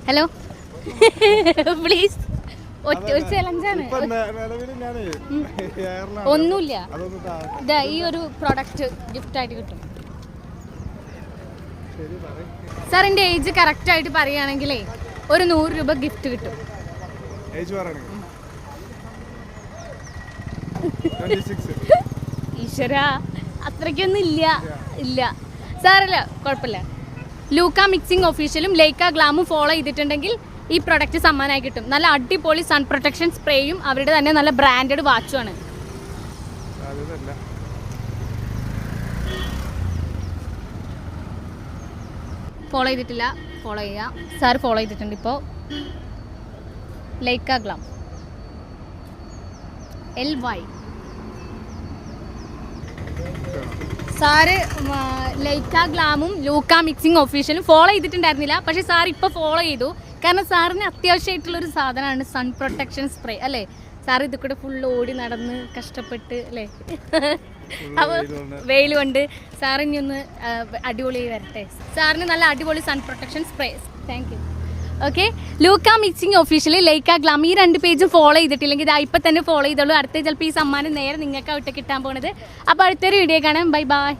Hello please ഒരു ചലഞ്ചാണ്. ഒന്നുമില്ല, ഇതാ ഈ ഒരു പ്രോഡക്റ്റ് ഗിഫ്റ്റ് ആയിട്ട് കിട്ടും. സാർ എൻ്റെ ഏജ് കറക്റ്റ് ആയിട്ട് പറയുകയാണെങ്കിലേ ഒരു 100 രൂപ ഗിഫ്റ്റ് കിട്ടും. ഈശ്വര അത്രയ്ക്കൊന്നും ഇല്ല സാറല്ല, കുഴപ്പമില്ല. ലൂക്ക മിക്സിംഗ് ഒഫീഷ്യലും ലൈക്ക ഗ്ലാമും ഫോളോ ചെയ്തിട്ടുണ്ടെങ്കിൽ ഈ പ്രൊഡക്റ്റ് സമ്മാനമായി കിട്ടും. നല്ല അടിപൊളി സൺ പ്രൊട്ടക്ഷൻ സ്പ്രേയും അവരുടെ തന്നെ നല്ല ബ്രാൻഡഡ് വാച്ചുമാണ്. ഫോളോ ചെയ്തിട്ടില്ല, ഫോളോ ചെയ്യുക. സാർ ഫോളോ ചെയ്തിട്ടുണ്ട് ഇപ്പോൾ. ലൈക്ക ഗ്ലാം LY. സാറ് ലൈക്ക ഗ്ലാമും ലൂക്ക മിക്സിംഗ് ഒഫീഷ്യലും ഫോളോ ചെയ്തിട്ടുണ്ടായിരുന്നില്ല, പക്ഷേ സാർ ഇപ്പോൾ ഫോളോ ചെയ്തു. കാരണം സാറിന് അത്യാവശ്യമായിട്ടുള്ളൊരു സാധനമാണ് സൺ പ്രൊട്ടക്ഷൻ സ്പ്രേ അല്ലേ. സാർ ഇത് കൂടെ ഫുൾ ഓടി നടന്ന് കഷ്ടപ്പെട്ട് അല്ലേ, അപ്പോൾ വെയിൽ കൊണ്ട് സാറിനി ഒന്ന് അടിപൊളി വരട്ടെ. സാറിന് നല്ല അടിപൊളി sun protection spray. Thank you. Okay, ലൂക്ക മിക്സിംഗ് ഒഫീഷ്യലി ലൈക്ക ഗ്ലാം ഈ 2 പേജും ഫോളോ ചെയ്തിട്ടില്ലെങ്കിൽ ഇതാ ഇപ്പം തന്നെ ഫോളോ ചെയ്തോളൂ. അടുത്ത ചിലപ്പോൾ ഈ സമ്മാനം നേരെ നിങ്ങൾക്ക് വിട്ട് കിട്ടാൻ പോകുന്നത്. അപ്പോൾ അടുത്തൊരു വീഡിയോ കാണാം. Bye bye.